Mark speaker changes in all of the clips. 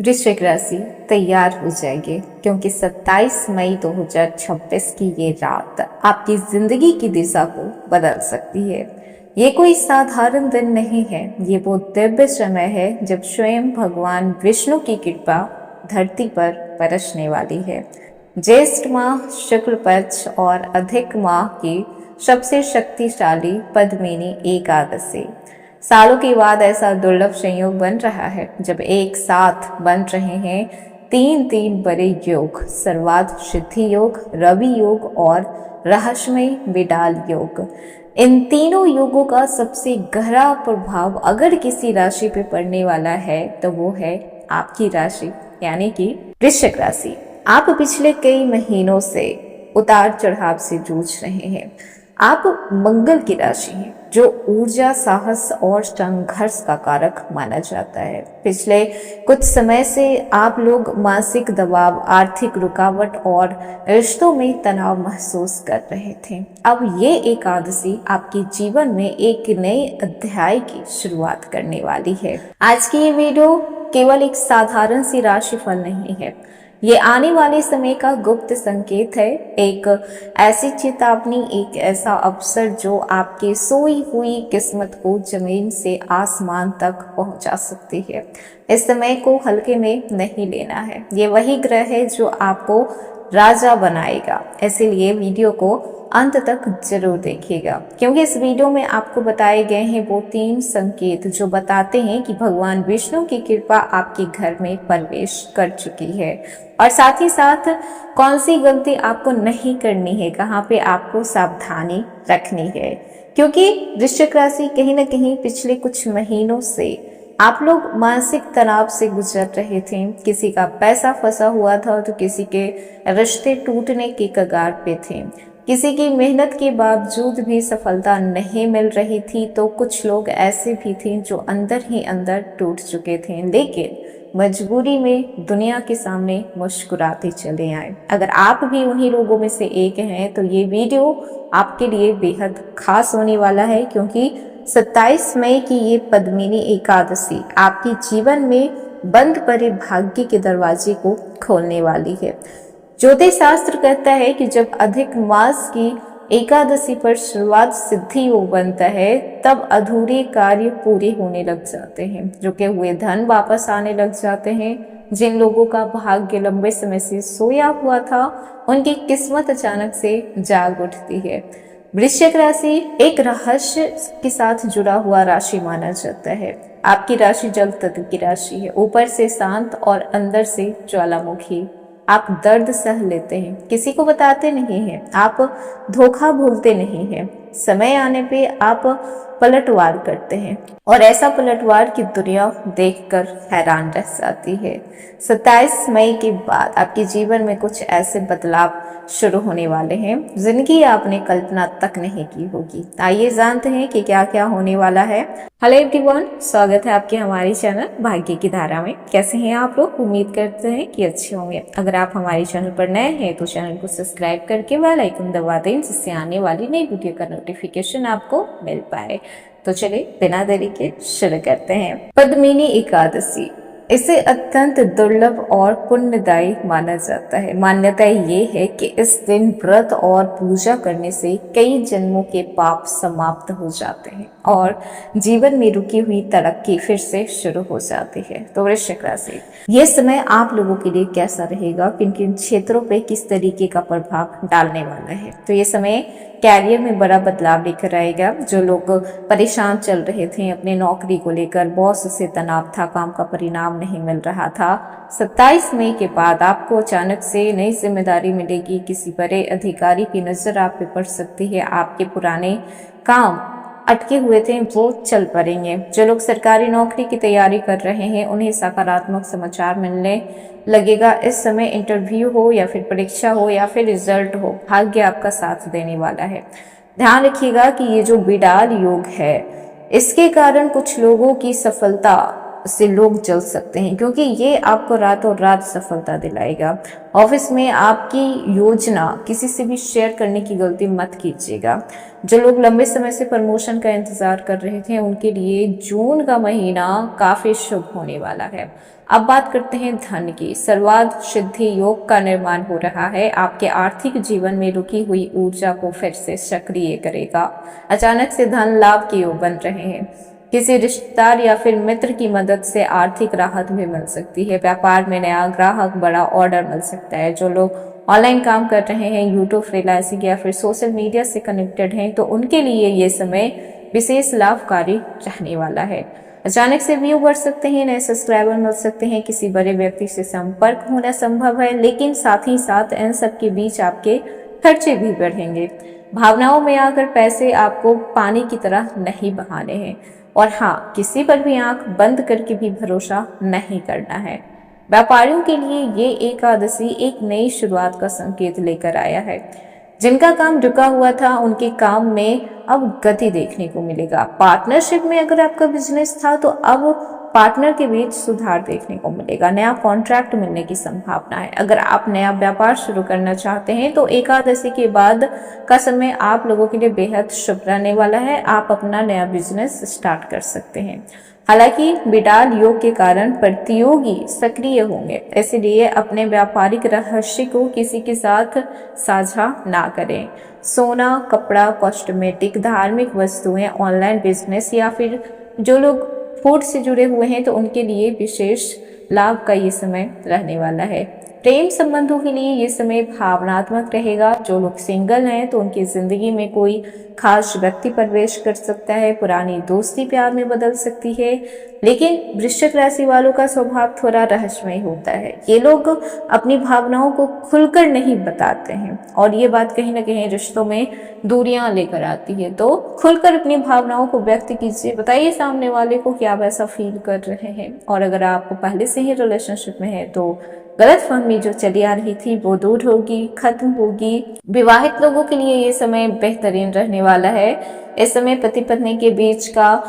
Speaker 1: वृश्चिक राशि तैयार हो जाइए क्योंकि 27 मई 2026 की ये रात आपकी जिंदगी की दिशा को बदल सकती है। ये कोई साधारण दिन नहीं है, ये वो दिव्य समय है जब स्वयं भगवान विष्णु की कृपा धरती पर बरसने वाली है। ज्येष्ठ माह शुक्ल पक्ष और अधिक माह की सबसे शक्तिशाली पद्मिनी एकादशी सालों के बाद ऐसा दुर्लभ संयोग बन रहा है जब एक साथ बन रहे हैं तीन बड़े योग, सर्वार्थ सिद्धि योग, रवि योग और रहस्यमय बिडाल योग। इन तीनों योगों का सबसे गहरा प्रभाव अगर किसी राशि पे पड़ने वाला है तो वो है आपकी राशि यानी कि वृश्चिक राशि। आप पिछले कई महीनों से उतार चढ़ाव से जूझ रहे हैं। आप मंगल की राशि हैं जो ऊर्जा, साहस और संघर्ष का कारक माना जाता है। पिछले कुछ समय से आप लोग मानसिक दबाव, आर्थिक रुकावट और रिश्तों में तनाव महसूस कर रहे थे। अब ये एकादशी आपके जीवन में एक नए अध्याय की शुरुआत करने वाली है। आज की ये वीडियो केवल एक साधारण सी राशिफल नहीं है, ये आने वाले समय का गुप्त संकेत है, एक ऐसी चेतावनी, एक ऐसा अवसर जो आपके सोई हुई किस्मत को जमीन से आसमान तक पहुंचा सकती है। इस समय को हल्के में नहीं लेना है। ये वही ग्रह है जो आपको राजा बनाएगा, इसीलिए वीडियो को अंत तक जरूर देखिएगा क्योंकि इस वीडियो में आपको बताए गए हैं वो 3 संकेत जो बताते हैं कि भगवान विष्णु की कृपा आपके घर में प्रवेश कर चुकी है और साथ ही साथ कौन सी गलती आपको नहीं करनी है, कहाँ पे आपको सावधानी रखनी है। क्योंकि वृश्चिक राशि कहीं ना कहीं पिछले कुछ महीनों से आप लोग मानसिक तनाव से गुजर रहे थे। किसी का पैसा फंसा हुआ था तो किसी के रिश्ते टूटने के कगार पे थे, किसी की मेहनत के बावजूद भी सफलता नहीं मिल रही थी, तो कुछ लोग ऐसे भी थे जो अंदर ही अंदर टूट चुके थे लेकिन मजबूरी में दुनिया के सामने मुस्कुराते चले आए। अगर आप भी उन्हीं लोगों में से एक हैं तो ये वीडियो आपके लिए बेहद खास होने वाला है क्योंकि 27 मई की ये पद्मिनी एकादशी आपके जीवन में बंद पड़े भाग्य के दरवाजे को खोलने वाली है। ज्योतिष शास्त्र कहता है कि जब अधिक मास की एकादशी पर शुरुआत सिद्धि योग बनता है तब अधूरे कार्य पूरे होने लग जाते हैं, रुके हुए धन वापस आने लग जाते हैं। जिन लोगों का भाग्य लंबे समय से सोया हुआ था उनकी किस्मत अचानक से जाग उठती है। वृश्चिक राशि एक रहस्य के साथ जुड़ा हुआ राशि माना जाता है। आपकी राशि जल तत्व की राशि है, ऊपर से शांत और अंदर से ज्वालामुखी। आप दर्द सह लेते हैं, किसी को बताते नहीं हैं, आप धोखा भूलते नहीं हैं। समय आने पे आप पलटवार करते हैं और ऐसा पलटवार की दुनिया देखकर हैरान रह जाती है। 27 मई के बाद आपके जीवन में कुछ ऐसे बदलाव शुरू होने वाले हैं जिनकी आपने कल्पना तक नहीं की होगी। आइए जानते हैं कि क्या क्या होने वाला है। हेलो एवरीवन, स्वागत है आपके हमारे चैनल भाग्य की धारा में। कैसे हैं आप लोग? उम्मीद करते हैं कि अच्छे होंगे। अगर आप हमारे चैनल पर नए हैं तो चैनल को सब्सक्राइब करके बेल आइकन दबा दें जिससे आने वाली नई वीडियो का नोटिफिकेशन आपको मिल पाए। तो चलिए बिना देरी के शुरू करते हैं। पद्मिनी एकादशी इसे अत्यंत दुर्लभ और पुण्यदायी माना जाता है। मान्यता ये है कि इस दिन व्रत और पूजा करने से कई जन्मों के पाप समाप्त हो जाते हैं और जीवन में रुकी हुई तरक्की फिर से शुरू हो जाती है। तो वृश्चिक राशि, ये समय आप लोगों के लिए कैसा रहेगा, किन किन क्षेत्रों पे किस तरीके का प्रभाव डालने वाला है? तो ये समय कैरियर में बड़ा बदलाव लेकर आएगा। जो लोग परेशान चल रहे थे अपने नौकरी को लेकर, बॉस से तनाव था, काम का परिणाम नहीं मिल रहा था, 27 मई के बाद आपको अचानक से नई जिम्मेदारी मिलेगी। किसी बड़े अधिकारी की नजर आप पे पड़ सकती है। आपके पुराने काम अटके हुए थे वो चल पड़ेंगे। जो लोग सरकारी नौकरी की तैयारी कर रहे हैं उन्हें सकारात्मक समाचार मिलने लगेगा। इस समय इंटरव्यू हो या फिर परीक्षा हो या फिर रिजल्ट हो, भाग्य आपका साथ देने वाला है। ध्यान रखिएगा कि ये जो बिडाल योग है इसके कारण कुछ लोगों की सफलता से लोग जल सकते हैं, क्योंकि ये आपको रातों रात सफलता दिलाएगा। ऑफिस में आपकी योजना किसी से भी शेयर करने की गलती मत कीजिएगा। जो लोग लंबे समय से प्रमोशन का इंतजार कर रहे थे, उनके लिए जून का महीना काफी शुभ होने वाला है। अब बात करते हैं धन की। सर्वार्थ सिद्धि योग का निर्माण हो रहा है। आपके आर्थिक जीवन में रुकी हुई ऊर्जा को फिर से सक्रिय करेगा। अचानक से धन लाभ के योग बन रहे हैं। किसी रिश्तेदार या फिर मित्र की मदद से आर्थिक राहत भी मिल सकती है। व्यापार में नया ग्राहक, बड़ा ऑर्डर मिल सकता है। जो लोग ऑनलाइन काम कर रहे हैं, यूट्यूब, फ्रीलांसिंग या फिर सोशल मीडिया से कनेक्टेड हैं, तो उनके लिए ये समय विशेष लाभकारी रहने वाला है। अचानक से व्यू बढ़ सकते हैं, नए सब्सक्राइबर मिल सकते हैं, किसी बड़े व्यक्ति से संपर्क होना संभव है, लेकिन साथ ही साथ इन सब के बीच आपके खर्चे भी बढ़ेंगे। भावनाओं में आकर पैसे आपको पानी की तरह नहीं बहाने हैं। और हाँ, किसी पर भी आंख बंद करके भी भरोसा नहीं करना है। व्यापारियों के लिए ये एकादशी एक नई शुरुआत का संकेत लेकर आया है। जिनका काम रुका हुआ था, उनके काम में अब गति देखने को मिलेगा। पार्टनरशिप में अगर आपका बिजनेस था, तो अब पार्टनर के बीच सुधार देखने को मिलेगा। नया कॉन्ट्रैक्ट मिलने की संभावना है। अगर आप नया व्यापार शुरू करना चाहते हैं, तो एकादशी के बाद का समय आप लोगों के लिए बेहद शुभ रहने वाला है। आप अपना नया बिजनेस स्टार्ट कर सकते हैं। हालांकि बिडाल योग के कारण प्रतियोगी सक्रिय होंगे, इसलिए अपने व्यापारिक रहस्य को किसी के साथ साझा ना करें। सोना, कपड़ा, कॉस्मेटिक, धार्मिक वस्तुएं, ऑनलाइन बिजनेस या फिर जो लोग फूड से जुड़े हुए हैं, तो उनके लिए विशेष लाभ का ये समय रहने वाला है। प्रेम संबंधों के लिए ये समय भावनात्मक रहेगा। जो लोग सिंगल हैं, तो उनकी जिंदगी में कोई खास व्यक्ति प्रवेश कर सकता है। पुरानी दोस्ती प्यार में बदल सकती है। लेकिन वृश्चिक राशि वालों का स्वभाव थोड़ा रहस्यमय होता है। ये लोग अपनी भावनाओं को खुलकर नहीं बताते हैं, और ये बात कहीं ना कहीं रिश्तों में दूरियां लेकर आती है। तो खुलकर अपनी भावनाओं को व्यक्त कीजिए। बताइए सामने वाले को कि आप ऐसा फील कर रहे हैं। और अगर आप पहले से ही रिलेशनशिप में है, तो गलतफहमी जो चली आ रही थी वो दूर होगी, खत्म होगी। विवाहित लोगों के लिए ये समय बेहतरीन रहने वाला है। इस समय पति पत्नी के बीच का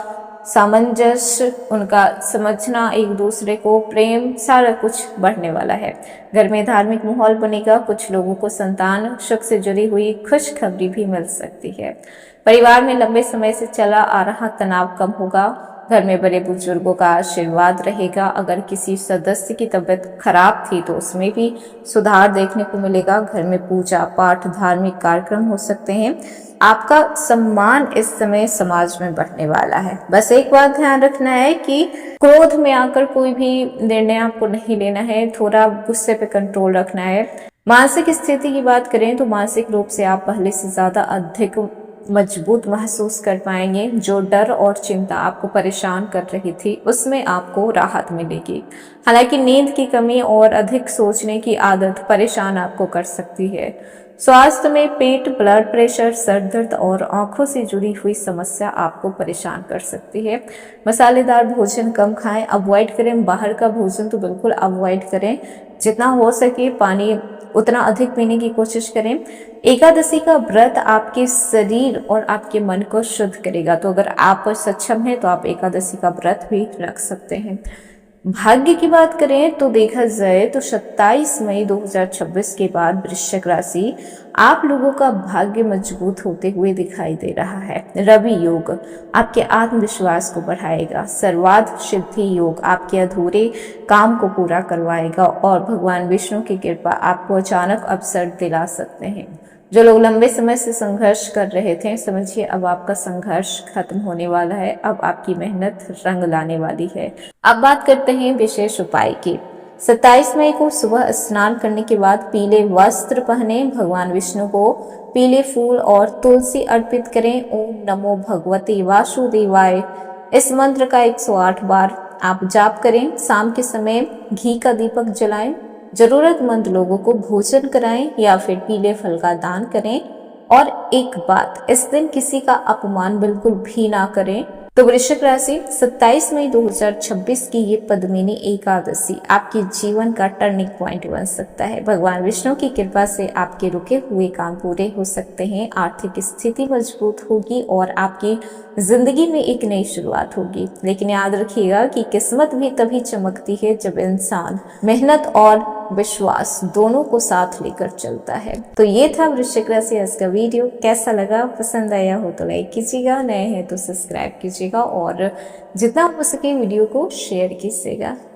Speaker 1: सामंजस्य, उनका समझना, एक दूसरे को प्रेम, सारा कुछ बढ़ने वाला है। घर में धार्मिक माहौल बनेगा। कुछ लोगों को संतान सुख से जुड़ी हुई खुशखबरी भी मिल सकती है। परिवार में लंबे समय से चला आ रहा तनाव कम होगा। घर में बड़े बुजुर्गों का आशीर्वाद रहेगा। अगर किसी सदस्य की तबीयत खराब थी, तो उसमें भी सुधार देखने को मिलेगा। घर में पूजा पाठ, धार्मिक कार्यक्रम हो सकते हैं। आपका सम्मान इस समय समाज में बढ़ने वाला है। बस एक बात ध्यान रखना है कि क्रोध में आकर कोई भी निर्णय आपको नहीं लेना है। थोड़ा गुस्से पे कंट्रोल रखना है। मानसिक स्थिति की बात करें, तो मानसिक रूप से आप पहले से ज्यादा अधिक मजबूत महसूस कर पाएंगे। जो डर और चिंता आपको परेशान कर रही थी, उसमें आपको राहत मिलेगी। हालांकि नींद की कमी और अधिक सोचने की आदत परेशान आपको कर सकती है। स्वास्थ्य में पेट, ब्लड प्रेशर, सर दर्द और आंखों से जुड़ी हुई समस्या आपको परेशान कर सकती है। मसालेदार भोजन कम खाएं, अवॉइड करें। बाहर का भोजन तो बिल्कुल अवॉइड करें। जितना हो सके पानी उतना अधिक पीने की कोशिश करें। एकादशी का व्रत आपके शरीर और आपके मन को शुद्ध करेगा। तो अगर आप सक्षम हैं, तो आप एकादशी का व्रत भी रख सकते हैं। भाग्य की बात करें तो देखा जाए तो 27 मई 2026 के बाद वृश्चिक राशि आप लोगों का भाग्य मजबूत होते हुए दिखाई दे रहा है। रवि योग आपके आत्मविश्वास को बढ़ाएगा। सर्वार्थ सिद्धि योग आपके अधूरे काम को पूरा करवाएगा। और भगवान विष्णु की कृपा आपको अचानक अवसर दिला सकते हैं। जो लोग लंबे समय से संघर्ष कर रहे थे, समझिए अब आपका संघर्ष खत्म होने वाला है। अब आपकी मेहनत रंग लाने वाली है। अब बात करते हैं विशेष उपाय की। 27 मई को सुबह स्नान करने के बाद पीले वस्त्र पहने, भगवान विष्णु को पीले फूल और तुलसी अर्पित करें। ओम नमो भगवते वासुदेवाय इस मंत्र का 108 बार आप जाप करें। शाम के समय घी का दीपक जलाएं। जरूरतमंद लोगों को भोजन कराएं या फिर पीले फल का दान करें। और एक बात, इस दिन किसी का अपमान बिल्कुल भी ना करें। तो वृश्चिक राशि 27 मई 2026 की ये पद्मिनी एकादशी आपके जीवन का टर्निंग पॉइंट बन सकता है। भगवान विष्णु की कृपा से आपके रुके हुए काम पूरे हो सकते हैं, आर्थिक स्थिति मजबूत होगी और आपकी जिंदगी में एक नई शुरुआत होगी। लेकिन याद रखिएगा कि किस्मत भी तभी चमकती है जब इंसान मेहनत और विश्वास दोनों को साथ लेकर चलता है। तो ये था वृश्चिक राशि आज का वीडियो। कैसा लगा, पसंद आया हो तो लाइक कीजिएगा, नए हैं तो सब्सक्राइब कीजिएगा और जितना हो सके वीडियो को शेयर कीजिएगा।